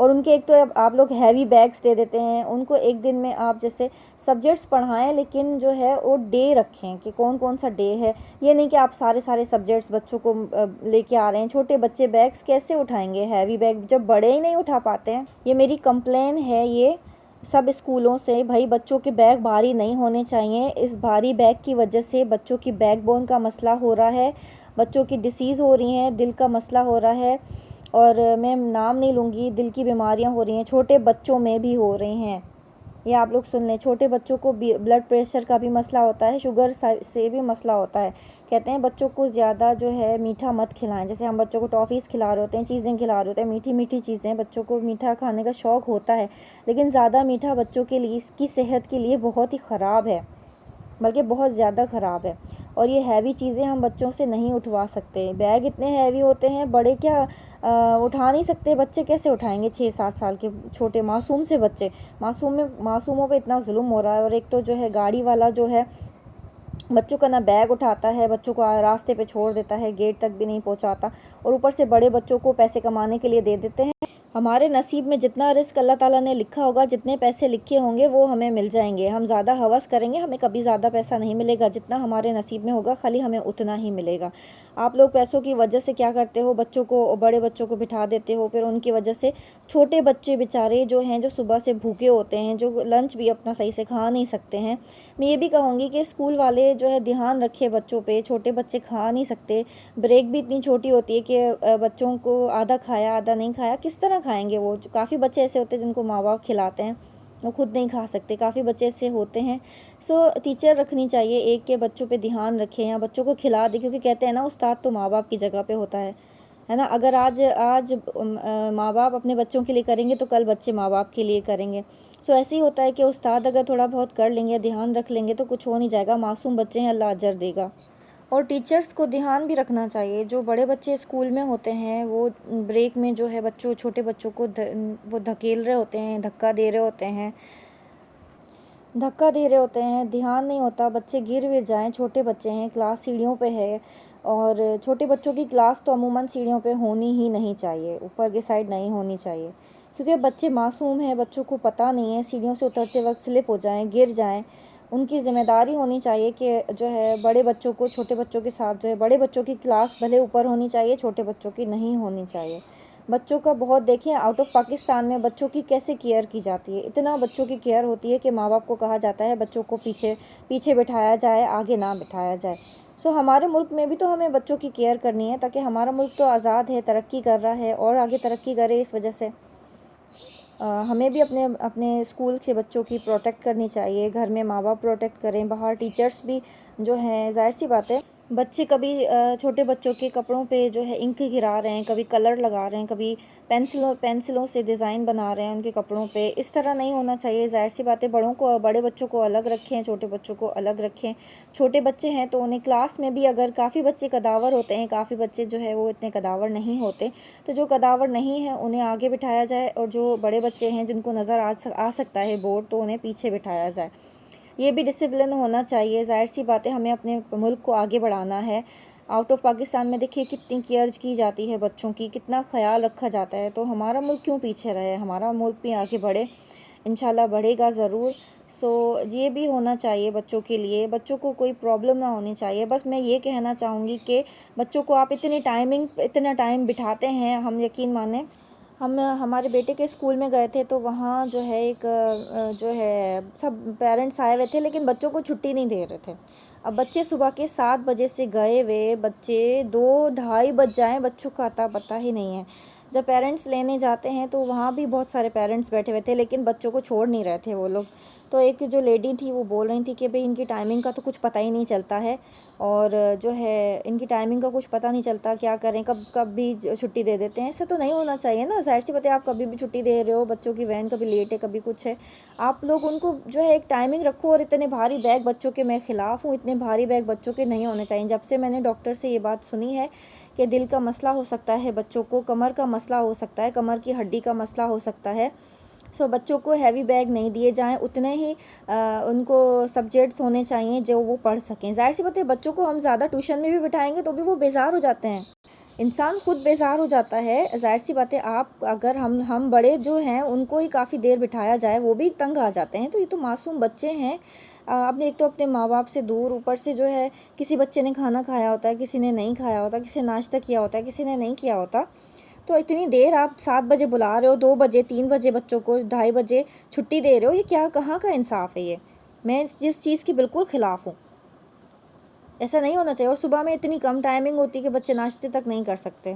اور ان کے ایک تو آپ لوگ ہیوی بیگس دے دیتے ہیں ان کو. ایک دن میں آپ جیسے سبجیکٹس پڑھائیں لیکن جو ہے وہ ڈے رکھیں کہ کون کون سا ڈے ہے. یہ نہیں کہ آپ سارے سبجیکٹس بچوں کو لے کے آ رہے ہیں. چھوٹے بچے بیگس کیسے اٹھائیں گے ہیوی بیگ جب بڑے ہی نہیں اٹھا پاتے ہیں. یہ میری کمپلین ہے یہ سب اسکولوں سے. بھائی بچوں کے بیگ بھاری نہیں ہونے چاہیے. اس بھاری بیگ کی وجہ سے بچوں کی بیک بون کا مسئلہ ہو رہا ہے, بچوں کی ڈیسیز ہو رہی ہیں, دل کا مسئلہ ہو رہا ہے, اور میں نام نہیں لوں گی, دل کی بیماریاں ہو رہی ہیں, چھوٹے بچوں میں بھی ہو رہی ہیں. یہ آپ لوگ سن لیں, چھوٹے بچوں کو بلڈ پریشر کا بھی مسئلہ ہوتا ہے, شوگر سے بھی مسئلہ ہوتا ہے. کہتے ہیں بچوں کو زیادہ جو ہے میٹھا مت کھلائیں. جیسے ہم بچوں کو ٹافیز کھلا رہے ہوتے ہیں, چیزیں کھلا رہے ہوتے ہیں, میٹھی میٹھی چیزیں, بچوں کو میٹھا کھانے کا شوق ہوتا ہے, لیکن زیادہ میٹھا بچوں کے لیے اس کی صحت کے لیے بہت ہی خراب ہے, بلکہ بہت زیادہ خراب ہے. اور یہ ہیوی چیزیں ہم بچوں سے نہیں اٹھوا سکتے. بیگ اتنے ہیوی ہوتے ہیں, بڑے کیا اٹھا نہیں سکتے, بچے کیسے اٹھائیں گے 6-7 سال کے چھوٹے معصوم سے بچے. معصوموں پہ اتنا ظلم ہو رہا ہے. اور ایک تو جو ہے گاڑی والا جو ہے بچوں کا نہ بیگ اٹھاتا ہے, بچوں کو راستے پہ چھوڑ دیتا ہے, گیٹ تک بھی نہیں پہنچاتا, اور اوپر سے بڑے بچوں کو پیسے کمانے کے لیے دے دیتے ہیں. ہمارے نصیب میں جتنا رزق اللہ تعالیٰ نے لکھا ہوگا, جتنے پیسے لکھے ہوں گے وہ ہمیں مل جائیں گے. ہم زیادہ ہوس کریں گے, ہمیں کبھی زیادہ پیسہ نہیں ملے گا. جتنا ہمارے نصیب میں ہوگا خالی ہمیں اتنا ہی ملے گا. آپ لوگ پیسوں کی وجہ سے کیا کرتے ہو, بچوں کو, بڑے بچوں کو بٹھا دیتے ہو, پھر ان کی وجہ سے چھوٹے بچے بیچارے جو ہیں, جو صبح سے بھوکے ہوتے ہیں, جو لنچ بھی اپنا صحیح سے کھا نہیں سکتے ہیں. میں یہ بھی کہوں گی کہ اسکول والے جو ہے دھیان رکھے بچوں پہ. چھوٹے بچے کھا نہیں سکتے, بریک بھی اتنی چھوٹی ہوتی ہے کہ بچوں کو آدھا کھایا آدھا نہیں کھایا, کس طرح کھائیں گے وہ. کافی بچے ایسے ہوتے ہیں جن کو ماں باپ کھلاتے ہیں, وہ خود نہیں کھا سکتے, کافی بچے ایسے ہوتے ہیں. ٹیچر رکھنی چاہیے ایک کے بچوں پہ دھیان رکھیں یا بچوں کو کھلا دے, کیونکہ کہتے ہیں نا استاد تو ماں باپ کی جگہ پہ ہوتا ہے نا. اگر آج ماں باپ اپنے بچوں کے لیے کریں گے تو کل بچے ماں باپ کے لیے کریں گے. ایسے ہی ہوتا ہے کہ استاد اگر تھوڑا بہت کر لیں گے, دھیان رکھ لیں گے تو کچھ ہو نہیں جائے گا. معصوم بچے ہیں, اللہ اجر دے گا. اور ٹیچرز کو دھیان بھی رکھنا چاہیے. جو بڑے بچے اسکول میں ہوتے ہیں وہ بریک میں جو ہے چھوٹے بچوں کو وہ دھکیل رہے ہوتے ہیں, دھکا دے رہے ہوتے ہیں, دھیان نہیں ہوتا, بچے گر جائیں. چھوٹے بچے ہیں, کلاس سیڑھیوں پہ ہے, اور چھوٹے بچوں کی کلاس تو عموماً سیڑھیوں پہ ہونی ہی نہیں چاہیے, اوپر کی سائڈ نہیں ہونی چاہیے, کیونکہ بچے معصوم ہیں, بچوں کو پتہ نہیں ہے. سیڑھیوں سے اترتے وقت سلپ ہو جائیں, گر جائیں. ان کی ذمہ داری ہونی چاہیے کہ جو ہے بڑے بچوں کو چھوٹے بچوں کے ساتھ جو ہے, بڑے بچوں کی کلاس بھلے اوپر ہونی چاہیے, چھوٹے بچوں کی نہیں ہونی چاہیے. بچوں کا بہت دیکھیں آؤٹ آف پاکستان میں بچوں کی کیسے کیئر کی جاتی ہے. اتنا بچوں کی کیئر ہوتی ہے کہ ماں باپ کو کہا جاتا ہے بچوں کو پیچھے بٹھایا جائے, آگے نہ بٹھایا جائے. ہمارے ملک میں بھی تو ہمیں بچوں کی کیئر کرنی ہے, تاکہ ہمارا ملک تو آزاد ہے, ترقی کر رہا ہے, اور آگے ترقی کرے. اس وجہ سے ہمیں بھی اپنے اسکول کے بچوں کی پروٹیکٹ کرنی چاہیے. گھر میں ماں باپ پروٹیکٹ کریں, باہر ٹیچرز بھی جو ہیں. ظاہر سی بات ہے بچے کبھی چھوٹے بچوں کے کپڑوں پہ جو ہے انک گرا رہے ہیں, کبھی کلر لگا رہے ہیں, کبھی پینسلوں سے ڈیزائن بنا رہے ہیں ان کے کپڑوں پہ. اس طرح نہیں ہونا چاہیے. ظاہر سی بات ہے بڑے بچوں کو الگ رکھیں, چھوٹے بچوں کو الگ رکھیں. چھوٹے بچے ہیں تو انہیں کلاس میں بھی, اگر کافی بچے قداور ہوتے ہیں, کافی بچے جو ہے وہ اتنے قداور نہیں ہوتے, تو جو قداور نہیں ہیں انہیں آگے بٹھایا جائے, اور جو بڑے بچے ہیں جن کو نظر آ سکتا ہے بورڈ, تو انہیں پیچھے بٹھایا جائے. یہ بھی ڈسپلن ہونا چاہیے. ظاہر سی بات ہے ہمیں اپنے ملک کو آگے بڑھانا ہے. آؤٹ آف پاکستان میں دیکھیے کتنی کیئر کی جاتی ہے بچوں کی, کتنا خیال رکھا جاتا ہے. تو ہمارا ملک کیوں پیچھے رہے, ہمارا ملک بھی آگے بڑھے, انشاءاللہ بڑھے گا ضرور. یہ بھی ہونا چاہیے بچوں کے لیے, بچوں کو کوئی پرابلم نہ ہونی چاہیے. بس میں یہ کہنا چاہوں گی کہ بچوں کو آپ اتنا ٹائم بٹھاتے ہیں. ہم یقین مانیں, ہم ہمارے بیٹے کے اسکول میں گئے تھے, تو وہاں جو ہے ایک جو ہے سب پیرنٹس آئے ہوئے تھے, لیکن بچوں کو چھٹی نہیں دے رہے تھے. اب بچے صبح کے 7 بجے سے گئے ہوئے, بچے 2-2:30 بج جائیں, بچوں کا پتہ ہی نہیں ہے. جب پیرنٹس لینے جاتے ہیں تو وہاں بھی بہت سارے پیرنٹس بیٹھے ہوئے تھے, لیکن بچوں کو چھوڑ نہیں رہے تھے وہ لوگ. تو ایک جو لیڈی تھی وہ بول رہی تھی کہ بھئی ان کی ٹائمنگ کا تو کچھ پتہ ہی نہیں چلتا ہے, اور جو ہے ان کی ٹائمنگ کا کچھ پتہ نہیں چلتا, کیا کریں, کب بھی چھٹی دے دیتے ہیں. ایسا تو نہیں ہونا چاہیے نا. ظاہر سی بات ہے آپ کبھی بھی چھٹی دے رہے ہو, بچوں کی وین کبھی لیٹ ہے, کبھی کچھ ہے. آپ لوگ ان کو جو ہے ایک ٹائمنگ رکھو. اور اتنے بھاری بیگ بچوں کے میں خلاف ہوں, اتنے بھاری بیگ بچوں کے نہیں ہونے چاہیے. جب سے میں نے ڈاکٹر سے یہ بات سنی ہے کہ دل کا مسئلہ ہو سکتا ہے بچوں کو, کمر کا مسئلہ ہو سکتا ہے, کمر کی ہڈی کا مسئلہ ہو سکتا ہے, بچوں کو ہیوی بیگ نہیں دیے جائیں. اتنے ہی ان کو سبجیکٹس ہونے چاہیے جو وہ پڑھ سکیں. ظاہر سی بات ہے بچوں کو ہم زیادہ ٹیوشن میں بھی بٹھائیں گے تو بھی وہ بیزار ہو جاتے ہیں. انسان خود بیزار ہو جاتا ہے. ظاہر سی بات ہے آپ اگر ہم بڑے جو ہیں ان کو ہی کافی دیر بٹھایا جائے وہ بھی تنگ آ جاتے ہیں. تو یہ تو معصوم بچے ہیں. آپ نے ایک تو اپنے ماں باپ سے دور، اوپر سے جو ہے کسی بچے نے کھانا کھایا ہوتا ہے، کسی نے نہیں کھایا ہوتا، کسی نے ناشتہ کیا ہوتا ہے، کسی نے نہیں کیا ہوتا. تو اتنی دیر آپ 7 بجے بلا رہے ہو، 2 بجے 3 بجے بچوں کو 2:30 بجے چھٹی دے رہے ہو. یہ کیا کہاں کا انصاف ہے؟ یہ میں جس چیز کی بالکل خلاف ہوں. ایسا نہیں ہونا چاہیے. اور صبح میں اتنی کم ٹائمنگ ہوتی ہے کہ بچے ناشتے تک نہیں کر سکتے.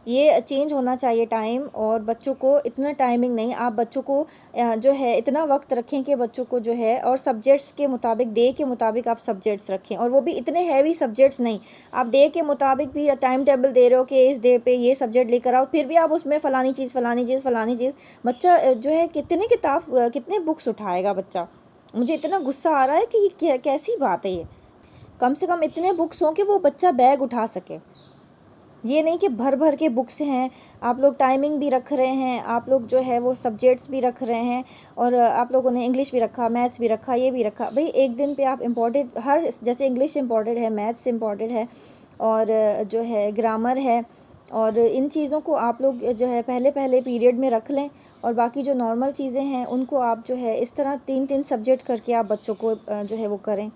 یہ چینج ہونا چاہیے ٹائم. اور بچوں کو اتنا ٹائمنگ نہیں، آپ بچوں کو جو ہے اتنا وقت رکھیں کہ بچوں کو جو ہے، اور سبجیکٹس کے مطابق، ڈے کے مطابق آپ سبجیکٹس رکھیں. اور وہ بھی اتنے ہیوی سبجیکٹس نہیں. آپ ڈے کے مطابق بھی ٹائم ٹیبل دے رہے ہو کہ اس ڈے پہ یہ سبجیکٹ لے کر آؤ، پھر بھی آپ اس میں فلانی چیز فلانی چیز فلانی چیز. بچہ جو ہے کتنے بکس اٹھائے گا بچہ؟ مجھے اتنا غصہ آ رہا ہے کہ یہ کیسی بات ہے. یہ کم سے کم اتنے بکس ہوں کہ وہ بچہ بیگ اٹھا سکے. یہ نہیں کہ بھر بھر کے بکس ہیں. آپ لوگ ٹائمنگ بھی رکھ رہے ہیں، آپ لوگ جو ہے وہ سبجیکٹس بھی رکھ رہے ہیں، اور آپ لوگوں نے انگلش بھی رکھا، میتھس بھی رکھا، یہ بھی رکھا. بھئی ایک دن پہ آپ امپورٹنٹ جیسے انگلش امپورٹنٹ ہے، میتھس امپورٹنٹ ہے، اور جو ہے گرامر ہے، اور ان چیزوں کو آپ لوگ جو ہے پہلے پیریڈ میں رکھ لیں. اور باقی جو نارمل چیزیں ہیں ان کو آپ جو ہے اس طرح 3 سبجیکٹ کر کے آپ بچوں کو جو ہے وہ کریں.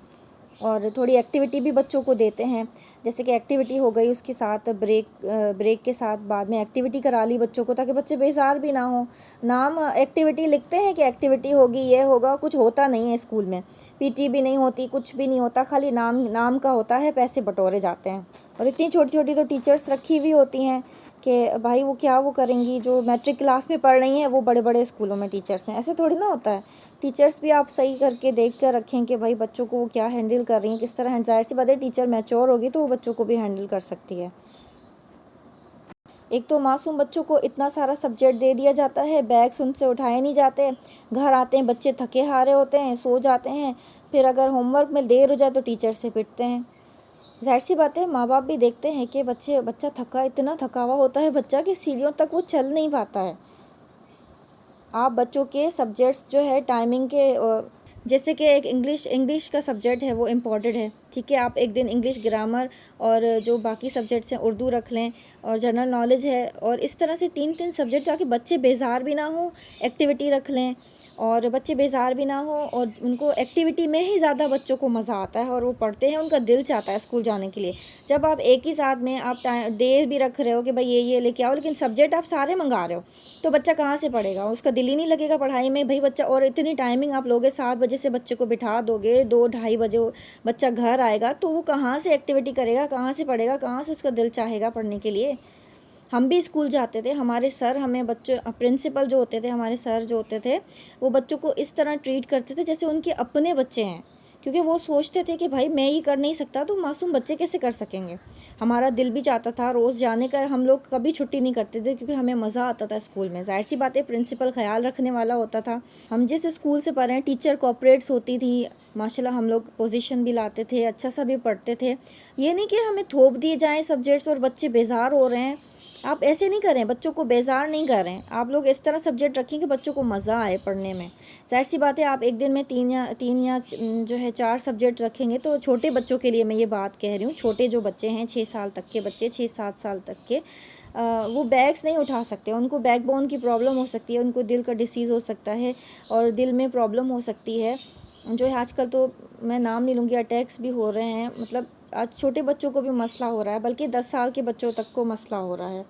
اور تھوڑی ایکٹیویٹی بھی بچوں کو دیتے ہیں، جیسے کہ ایکٹیویٹی ہو گئی، اس کے ساتھ بریک کے ساتھ بعد میں ایکٹیویٹی کرا لی بچوں کو، تاکہ بچے بیزار بھی نہ ہوں. نام ایکٹیویٹی لکھتے ہیں کہ ایکٹیویٹی ہوگی، یہ ہوگا، کچھ ہوتا نہیں ہے اسکول میں. پی ٹی بھی نہیں ہوتی، کچھ بھی نہیں ہوتا، خالی نام کا ہوتا ہے، پیسے بٹورے جاتے ہیں. اور اتنی چھوٹی چھوٹی تو ٹیچرس رکھی ہوئی ہوتی ہیں کہ بھائی وہ کیا وہ کریں گی. جو میٹرک کلاس میں پڑھ رہی ہیں وہ بڑے بڑے اسکولوں میں ٹیچرس ہیں. ایسے تھوڑی نہ ہوتا ہے. ٹیچرس بھی آپ صحیح کر کے دیکھ کر رکھیں کہ بھائی بچوں کو وہ کیا ہینڈل کر رہی ہیں، کس طرح. ظاہر سی بات ہے ٹیچر میچور ہوگی تو وہ بچوں کو بھی ہینڈل کر سکتی ہے. ایک تو معصوم بچوں کو اتنا سارا سبجیکٹ دے دیا جاتا ہے، بیگس ان سے اٹھائے نہیں جاتے. گھر آتے ہیں بچے تھکے ہارے ہوتے ہیں، سو جاتے ہیں. پھر اگر ہوم ورک میں دیر ہو جائے تو ٹیچر سے پٹتے ہیں. ظاہر سی بات ہے ماں باپ بھی دیکھتے ہیں کہ بچہ اتنا تھکا ہوا ہوتا ہے بچہ کہ سیڑھیوں تک وہ چل نہیں پاتا ہے. آپ بچوں کے سبجیکٹس جو ہے ٹائمنگ کے، جیسے کہ ایک انگلش کا سبجیکٹ ہے وہ امپورٹنٹ ہے، ٹھیک ہے. آپ ایک دن انگلش گرامر اور جو باقی سبجیکٹس ہیں اردو رکھ لیں، اور جنرل نالج ہے، اور اس طرح سے 3 سبجیکٹ، تاکہ بچے بیزار بھی نہ ہوں. ایکٹیویٹی رکھ لیں اور بچے بیزار بھی نہ ہوں. اور ان کو ایکٹیویٹی میں ہی زیادہ بچوں کو مزہ آتا ہے، اور وہ پڑھتے ہیں، ان کا دل چاہتا ہے اسکول جانے کے لیے. جب آپ ایک ہی ساتھ میں آپ دے بھی رکھ رہے ہو کہ بھائی یہ لے کے آؤ، لیکن سبجیکٹ آپ سارے منگا رہے ہو، تو بچہ کہاں سے پڑھے گا؟ اس کا دل ہی نہیں لگے گا پڑھائی میں. بھائی بچہ، اور اتنی ٹائمنگ آپ لوگے 7 بجے سے بچے کو بٹھا دو گے، 2-2:30 بجے بچہ گھر آئے گا، تو وہ کہاں سے ایکٹیویٹی کرے گا، کہاں سے پڑھے گا، کہاں سے اس کا دل چاہے گا پڑھنے کے لیے. ہم بھی اسکول جاتے تھے، ہمارے سر ہمیں پرنسپل جو ہوتے تھے، ہمارے سر جو ہوتے تھے، وہ بچوں کو اس طرح ٹریٹ کرتے تھے جیسے ان کے اپنے بچے ہیں. کیونکہ وہ سوچتے تھے کہ بھائی میں یہ کر نہیں سکتا تو معصوم بچے کیسے کر سکیں گے. ہمارا دل بھی چاہتا تھا روز جانے کا. ہم لوگ کبھی چھٹی نہیں کرتے تھے کیونکہ ہمیں مزہ آتا تھا اسکول میں. ظاہر سی بات ہے پرنسپل خیال رکھنے والا ہوتا تھا. ہم جس اسکول سے پڑھ رہے ہیں ٹیچر کوآپریٹس ہوتی تھی ماشاء اللہ. ہم لوگ پوزیشن بھی لاتے تھے، اچھا سا بھی پڑھتے تھے. یہ نہیں کہ ہمیں تھوپ دیے جائیں سبجیکٹس اور بچے بیزار ہو رہے ہیں. آپ ایسے نہیں کریں، بچوں کو بیزار نہیں کر رہے ہیں. آپ لوگ اس طرح سبجیکٹ رکھیں کہ بچوں کو مزہ آئے پڑھنے میں. ظاہر سی بات ہے آپ ایک دن میں 3 یا جو ہے 4 سبجیکٹ رکھیں گے تو چھوٹے بچوں کے لیے میں یہ بات کہہ رہی ہوں. چھوٹے جو بچے ہیں 6 سال تک کے بچے، 6-7 سال تک کے، وہ بیگس نہیں اٹھا سکتے. ان کو بیک بون کی پرابلم ہو سکتی ہے، ان کو دل کا ڈیسیز ہو سکتا ہے، اور دل میں پرابلم ہو سکتی ہے. جو ہے آج کل تو میں نام نہیں لوں گی، اٹیکس بھی ہو رہے ہیں. مطلب آج چھوٹے بچوں کو بھی مسئلہ ہو رہا ہے، بلکہ 10 سال کے بچوں تک کو مسئلہ ہو رہا ہے.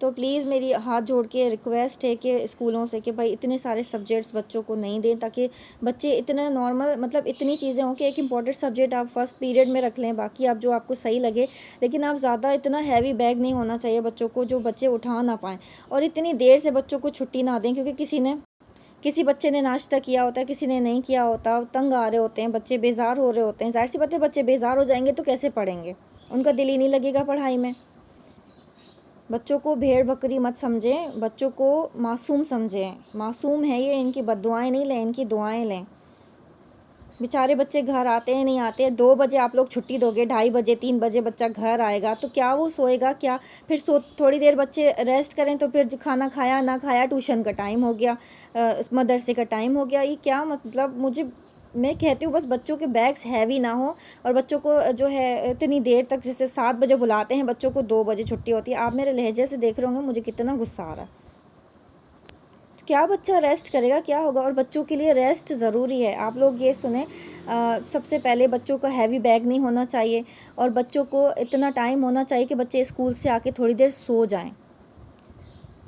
تو پلیز میری ہاتھ جوڑ کے ریکویسٹ ہے کہ اسکولوں سے کہ بھائی اتنے سارے سبجیکٹس بچوں کو نہیں دیں، تاکہ بچے اتنا نارمل، مطلب اتنی چیزیں ہوں کہ ایک امپورٹنٹ سبجیکٹ آپ فرسٹ پیریڈ میں رکھ لیں، باقی آپ جو آپ کو صحیح لگے. لیکن آپ زیادہ اتنا ہیوی بیگ نہیں ہونا چاہیے بچوں کو جو بچے اٹھا نہ پائیں. اور اتنی دیر سے بچوں کو چھٹی نہ دیں، کیونکہ کسی بچے نے ناشتہ کیا ہوتا ہے، کسی نے نہیں کیا ہوتا، تنگ آ رہے ہوتے ہیں بچے، بیزار ہو رہے ہوتے ہیں. ظاہر سی بات ہے بچے بیزار ہو جائیں گے تو کیسے پڑھیں گے؟ ان کا دل ہی نہیں لگے گا پڑھائی میں. بچوں کو بھیڑ بکری مت سمجھیں، بچوں کو معصوم سمجھیں. معصوم ہے یہ، ان کی بد دعائیں نہیں لیں، ان کی دعائیں لیں. بیچارے بچے گھر آتے ہیں نہیں آتے. 2 بجے آپ لوگ چھٹی دو گے، 2:30 بجے 3 بجے بچہ گھر آئے گا تو کیا وہ سوئے گا؟ کیا پھر تھوڑی دیر بچے ریسٹ کریں تو پھر کھانا کھایا نہ کھایا، ٹیوشن کا ٹائم ہو گیا، مدرسے کا ٹائم ہو گیا. یہ کیا مطلب؟ مجھے میں کہتی ہوں بس بچوں کے بیگس ہیوی نہ ہوں، اور بچوں کو جو ہے اتنی دیر تک، جیسے 7 بجے بلاتے ہیں بچوں کو، 2 بجے چھٹی ہوتی ہے. آپ میرے لہجے سے دیکھ رہے ہوں گے مجھے کتنا غصہ آ رہا ہے. کیا بچہ ریسٹ کرے گا، کیا ہوگا؟ اور بچوں کے لیے ریسٹ ضروری ہے. آپ لوگ یہ سنیں، سب سے پہلے بچوں کا ہیوی بیگ نہیں ہونا چاہیے، اور بچوں کو اتنا ٹائم ہونا چاہیے کہ بچے اسکول سے آ کے تھوڑی دیر سو جائیں،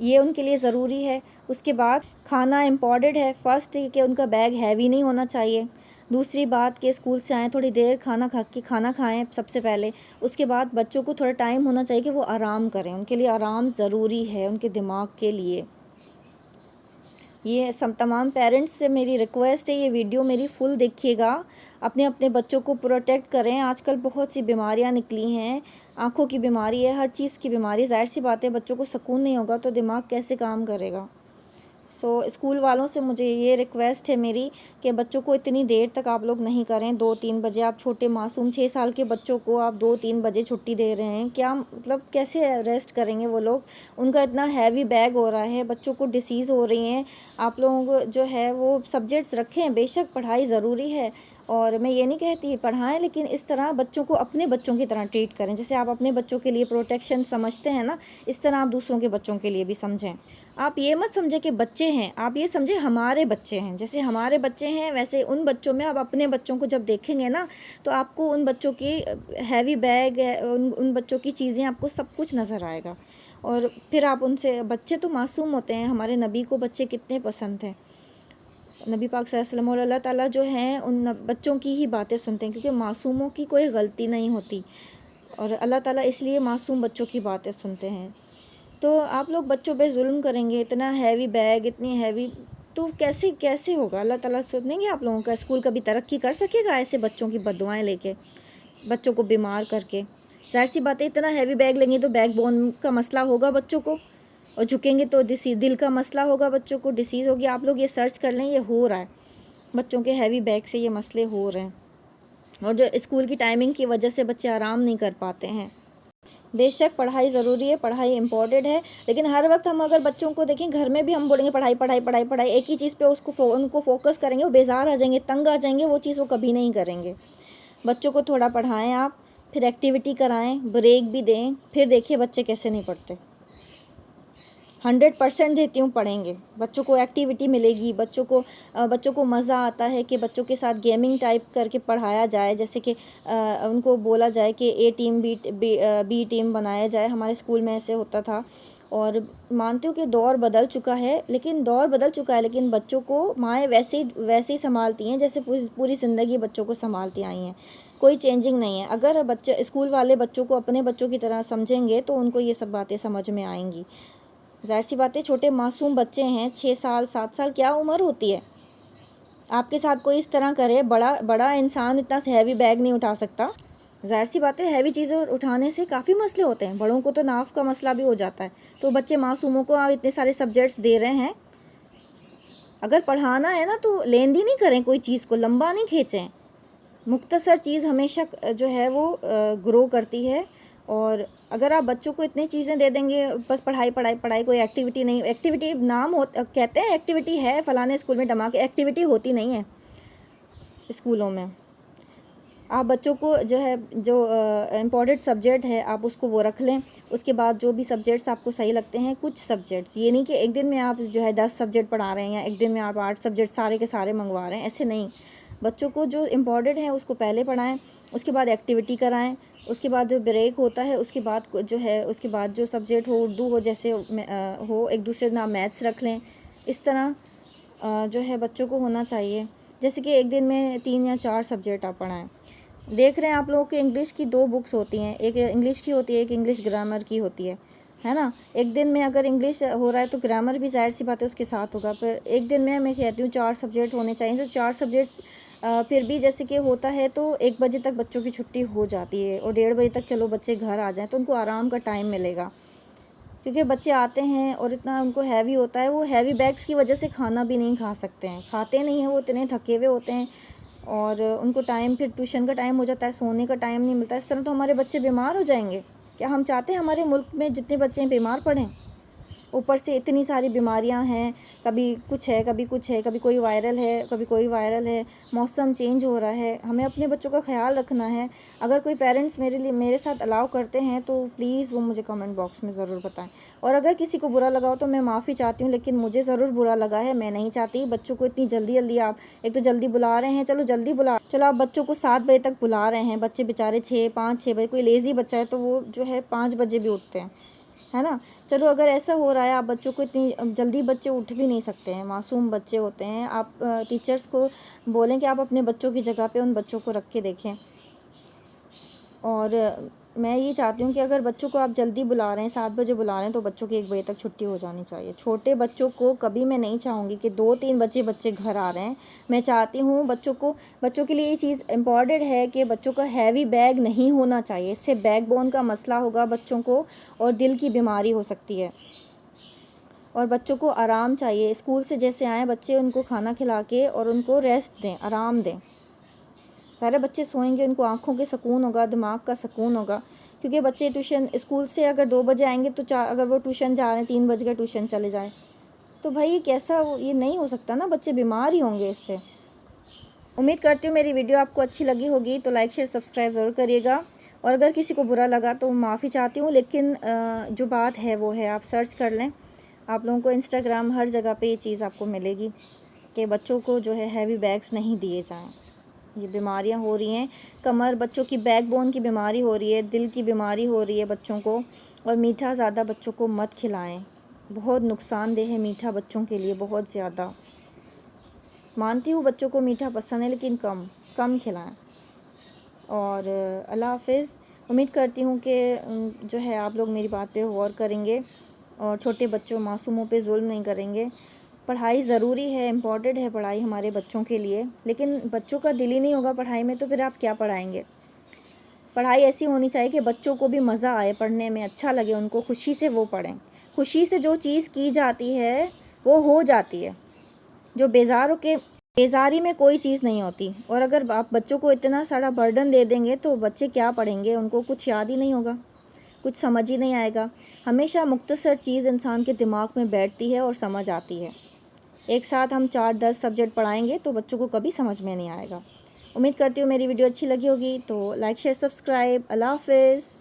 یہ ان کے لیے ضروری ہے. اس کے بعد کھانا امپورٹنٹ ہے. فرسٹ کہ ان کا بیگ ہیوی نہیں ہونا چاہیے. دوسری بات کہ اسکول سے آئیں تھوڑی دیر کھانا کھائیں سب سے پہلے. اس کے بعد بچوں کو تھوڑا ٹائم ہونا چاہیے کہ وہ آرام کریں، ان کے لیے آرام ضروری ہے، ان کے دماغ کے لیے. یہ تمام پیرنٹس سے میری ریکویسٹ ہے، یہ ویڈیو میری فل دیکھیے گا. اپنے بچوں کو پروٹیکٹ کریں. آج کل بہت سی بیماریاں نکلی ہیں، آنکھوں کی بیماری ہے، ہر چیز کی بیماری. ظاہر سی بات ہے بچوں کو سکون نہیں ہوگا تو دماغ کیسے کام کرے گا؟ اسکول والوں سے مجھے یہ ریکویسٹ ہے میری کہ بچوں کو اتنی دیر تک آپ لوگ نہیں کریں. 2-3 بجے آپ چھوٹے معصوم 6 سال کے بچوں کو آپ 2-3 بجے چھٹی دے رہے ہیں. کیا مطلب کیسے ریسٹ کریں گے وہ لوگ؟ ان کا اتنا ہیوی بیگ ہو رہا ہے، بچوں کو ڈیسیز ہو رہی ہیں. آپ لوگ جو ہے وہ سبجیکٹس رکھیں، بے شک پڑھائی ضروری ہے، اور میں یہ نہیں کہتی پڑھائیں، لیکن اس طرح بچوں کو اپنے بچوں کی طرح ٹریٹ کریں. جیسے آپ اپنے بچوں کے لیے پروٹیکشن سمجھتے ہیں نا، اس طرح آپ دوسروں کے بچوں کے لیے بھی سمجھیں. آپ یہ مت سمجھیں کہ بچے ہیں، آپ یہ سمجھیں ہمارے بچے ہیں. جیسے ہمارے بچے ہیں ویسے ان بچوں میں آپ اپنے بچوں کو جب دیکھیں گے نا، تو آپ کو ان بچوں کی ہیوی بیگ، ان بچوں کی چیزیں، آپ کو سب کچھ نظر آئے گا. اور پھر آپ ان سے، بچے تو معصوم ہوتے ہیں. ہمارے نبی کو بچے کتنے پسند تھے. نبی پاک صلی اللہ علیہ وسلم اور اللہ تعالیٰ جو ہیں ان بچوں کی ہی باتیں سنتے ہیں، کیونکہ معصوموں کی کوئی غلطی نہیں ہوتی، اور اللہ تعالیٰ اس لیے معصوم بچوں کی باتیں سنتے ہیں. تو آپ لوگ بچوں پہ ظلم کریں گے، اتنا ہیوی بیگ، اتنی ہیوی، تو کیسے ہوگا؟ اللہ تعالیٰ سنیں گے آپ لوگوں کا؟ اسکول کبھی ترقی کر سکے گا ایسے بچوں کی بد دعائیں لے کے، بچوں کو بیمار کر کے؟ ظاہر سی بات ہے اتنا ہیوی بیگ لیں گے تو بیک بون کا مسئلہ ہوگا بچوں کو، اور جھکیں گے تو دل کا مسئلہ ہوگا، بچوں کو ڈیسیز ہوگی. آپ لوگ یہ سرچ کر لیں، یہ ہو رہا ہے، بچوں کے ہیوی بیگ سے یہ مسئلے ہو رہے ہیں. اور جو اسکول کی ٹائمنگ کی وجہ سے بچے آرام نہیں کر پاتے ہیں. بے شک پڑھائی ضروری ہے، پڑھائی امپورٹنٹ ہے، لیکن ہر وقت ہم اگر بچوں کو دیکھیں، گھر میں بھی ہم بولیں گے پڑھائی پڑھائی پڑھائی پڑھائی، ایک ہی چیز پہ ان کو فوکس کریں گے، وہ بیزار آ جائیں گے، تنگ آ جائیں گے، وہ چیز وہ کبھی نہیں کریں گے. بچوں کو تھوڑا پڑھائیں آپ، پھر ایکٹیویٹی کرائیں، بریک بھی دیں، پھر دیکھیے بچے کیسے نہیں پڑھتے. 100% دیتی ہوں پڑھیں گے. بچوں کو ایکٹیویٹی ملے گی، بچوں کو مزہ آتا ہے کہ بچوں کے ساتھ گیمنگ ٹائپ کر کے پڑھایا جائے. جیسے کہ ان کو بولا جائے کہ اے ٹیم بی ٹیم بنایا جائے. ہمارے اسکول میں ایسے ہوتا تھا. اور مانتی ہوں کہ دور بدل چکا ہے، لیکن بچوں کو مائیں ویسے ہی سنبھالتی ہیں جیسے پوری زندگی بچوں کو سنبھالتی آئی ہیں. کوئی چینجنگ نہیں ہے. اگر بچے اسکول والے بچوں کو اپنے بچوں کی طرح سمجھیں گے تو ان کو یہ سب باتیں سمجھ میں آئیں گی. ظاہر سی بات ہے چھوٹے معصوم بچے ہیں، 6 سال 7 سال، کیا عمر ہوتی ہے؟ آپ کے ساتھ کوئی اس طرح کرے، بڑا انسان اتنا ہیوی بیگ نہیں اٹھا سکتا. ظاہر سی بات ہے ہیوی چیزیں اٹھانے سے کافی مسئلے ہوتے ہیں، بڑوں کو تو ناف کا مسئلہ بھی ہو جاتا ہے. تو بچے معصوموں کو آپ اتنے سارے سبجیکٹس دے رہے ہیں. اگر پڑھانا ہے نا تو لیندی نہیں کریں، کوئی چیز کو لمبا نہیں کھینچیں. مختصر چیز ہمیشہ جو ہے وہ گرو کرتی ہے. اور اگر آپ بچوں کو اتنی چیزیں دے دیں گے، بس پڑھائی پڑھائی پڑھائی، کوئی ایکٹیویٹی نہیں. ایکٹیویٹی نام کہتے ہیں ایکٹیویٹی ہے فلانے اسکول میں، کے ایکٹیویٹی ہوتی نہیں ہے اسکولوں میں. آپ بچوں کو جو امپورٹنٹ سبجیکٹ ہے آپ اس کو وہ رکھ لیں. اس کے بعد جو بھی سبجیکٹس آپ کو صحیح لگتے ہیں، کچھ سبجیکٹس، یہ نہیں کہ ایک دن میں آپ 10 سبجیکٹ پڑھا رہے ہیں، یا ایک دن میں آپ 8 سبجیکٹ سارے کے سارے منگوا رہے ہیں، ایسے نہیں. بچوں کو جو امپورٹنٹ ہے اس کو پہلے پڑھائیں، اس کے بعد ایکٹیویٹی کرائیں، اس کے بعد جو بریک ہوتا ہے اس کے بعد جو سبجیکٹ ہو، اردو ہو جیسے ہو، ایک دوسرے نام میتھس رکھ لیں. اس طرح بچوں کو ہونا چاہیے. جیسے کہ ایک دن میں 3 یا 4 سبجیکٹ آپ پڑھائیں. دیکھ رہے ہیں آپ لوگوں کے انگلش کی 2 بکس ہوتی ہیں، ایک انگلش کی ہوتی ہے، ایک انگلش گرامر کی ہوتی ہے نا. ایک دن میں اگر انگلش ہو رہا ہے تو گرامر بھی ظاہر سی بات ہے اس کے ساتھ ہوگا. پھر ایک دن میں کہتی ہوں 4 سبجیکٹ ہونے چاہیے. جو 4 سبجیکٹس پھر بھی جیسے کہ ہوتا ہے تو 1 بجے تک بچوں کی چھٹی ہو جاتی ہے، اور 1:30 بجے تک چلو بچے گھر آ جائیں تو ان کو آرام کا ٹائم ملے گا. کیونکہ بچے آتے ہیں اور اتنا ان کو ہیوی ہوتا ہے، وہ ہیوی بیگس کی وجہ سے کھانا بھی نہیں کھا سکتے ہیں، کھاتے نہیں ہیں، وہ اتنے تھکے ہوئے ہوتے ہیں. اور ان کو ٹائم، پھر ٹیوشن کا ٹائم ہو جاتا ہے، سونے کا ٹائم نہیں ملتا. اس طرح تو ہمارے بچے بیمار ہو جائیں گے. کیا ہم چاہتے ہیں ہمارے ملک میں جتنے بچے ہیں بیمار پڑیں؟ اوپر سے اتنی ساری بیماریاں ہیں، کبھی کچھ ہے، کبھی کچھ ہے، کبھی کوئی وائرل ہے، کبھی کوئی وائرل ہے، موسم چینج ہو رہا ہے، ہمیں اپنے بچوں کا خیال رکھنا ہے۔ اگر کوئی پیرنٹس میرے ساتھ الاؤ کرتے ہیں تو پلیز وہ مجھے کمنٹ باکس میں ضرور بتائیں، اور اگر کسی کو برا لگا ہو تو میں معافی چاہتی ہوں، لیکن مجھے ضرور برا لگا ہے، میں نہیں چاہتی بچوں کو اتنی جلدی آپ ایک تو جلدی بلا رہے ہیں، چلو آپ بچوں کو 7 بجے تک بلا رہے ہیں، بچے بیچارے 5-6 بجے، کوئی لیزی بچہ ہے تو وہ جو ہے 5 بجے بھی اٹھتے ہیں، ہے نا۔ چلو اگر ایسا ہو رہا ہے، آپ بچوں کو اتنی جلدی، بچے اٹھ بھی نہیں سکتے ہیں، معصوم بچے ہوتے ہیں، آپ ٹیچرز کو بولیں کہ آپ اپنے بچوں کی جگہ پہ ان بچوں کو رکھ کے دیکھیں۔ اور میں یہ چاہتی ہوں کہ اگر بچوں کو آپ جلدی بلا رہے ہیں، 7 بجے بلا رہے ہیں، تو بچوں کی 1 بجے تک چھٹی ہو جانی چاہیے۔ چھوٹے بچوں کو کبھی میں نہیں چاہوں گی کہ 2-3 بچے گھر آ رہے ہیں، میں چاہتی ہوں بچوں کے لیے یہ چیز امپورٹنٹ ہے کہ بچوں کا ہیوی بیگ نہیں ہونا چاہیے، اس سے بیک بون کا مسئلہ ہوگا بچوں کو، اور دل کی بیماری ہو سکتی ہے۔ اور بچوں کو آرام چاہیے، اسکول سے جیسے آئیں بچے، ان کو کھانا کھلا کے اور ان کو ریسٹ دیں، آرام دیں۔ سارے بچے سوئیں گے، ان کو آنکھوں کے سکون ہوگا، دماغ کا سکون ہوگا، کیونکہ بچے اسکول سے اگر 2 بجے آئیں گے تو اگر وہ ٹیوشن جا رہے ہیں 3 بجے کا ٹیوشن چلے جائیں، تو بھائی یہ نہیں ہو سکتا نا، بچے بیمار ہی ہوں گے اس سے۔ امید کرتی ہوں میری ویڈیو آپ کو اچھی لگی ہوگی، تو لائک شیئر سبسکرائب ضرور کریے گا، اور اگر کسی کو برا لگا تو معافی چاہتی ہوں، لیکن جو بات ہے وہ ہے، آپ سرچ کر لیں، آپ لوگوں کو انسٹاگرام ہر جگہ پہ یہ چیز آپ کو ملے گی کہ بچوں کو جو ہے ہیوی بیگز نہیں دیے جائیں۔ یہ بیماریاں ہو رہی ہیں، بچوں کی بیک بون کی بیماری ہو رہی ہے، دل کی بیماری ہو رہی ہے بچوں کو، اور میٹھا زیادہ بچوں کو مت کھلائیں، بہت نقصان دہ ہے میٹھا بچوں کے لیے، بہت زیادہ۔ مانتی ہوں بچوں کو میٹھا پسند ہے، لیکن کم کھلائیں۔ اور اللہ حافظ۔ امید کرتی ہوں کہ جو ہے آپ لوگ میری بات پہ غور کریں گے، اور چھوٹے بچوں معصوموں پہ ظلم نہیں کریں گے۔ پڑھائی ضروری ہے، امپورٹنٹ ہے پڑھائی ہمارے بچوں کے لیے، لیکن بچوں کا دل ہی نہیں ہوگا پڑھائی میں تو پھر آپ کیا پڑھائیں گے؟ پڑھائی ایسی ہونی چاہیے کہ بچوں کو بھی مزہ آئے پڑھنے میں، اچھا لگے ان کو، خوشی سے وہ پڑھیں۔ خوشی سے جو چیز کی جاتی ہے وہ ہو جاتی ہے، جو بیزاری میں کوئی چیز نہیں ہوتی۔ اور اگر آپ بچوں کو اتنا سارا برڈن دے دیں گے تو بچے کیا پڑھیں گے؟ ان کو کچھ یاد ہی نہیں ہوگا، کچھ سمجھ ہی نہیں آئے گا۔ ہمیشہ مختصر چیز انسان کے دماغ میں بیٹھتی ہے اور سمجھ آتی ہے۔ ایک ساتھ ہم 4-10 سبجیکٹ پڑھائیں گے تو بچوں کو کبھی سمجھ میں نہیں آئے گا۔ امید کرتی ہوں میری ویڈیو اچھی لگی ہوگی، تو لائک شیئر سبسکرائب۔ اللہ حافظ۔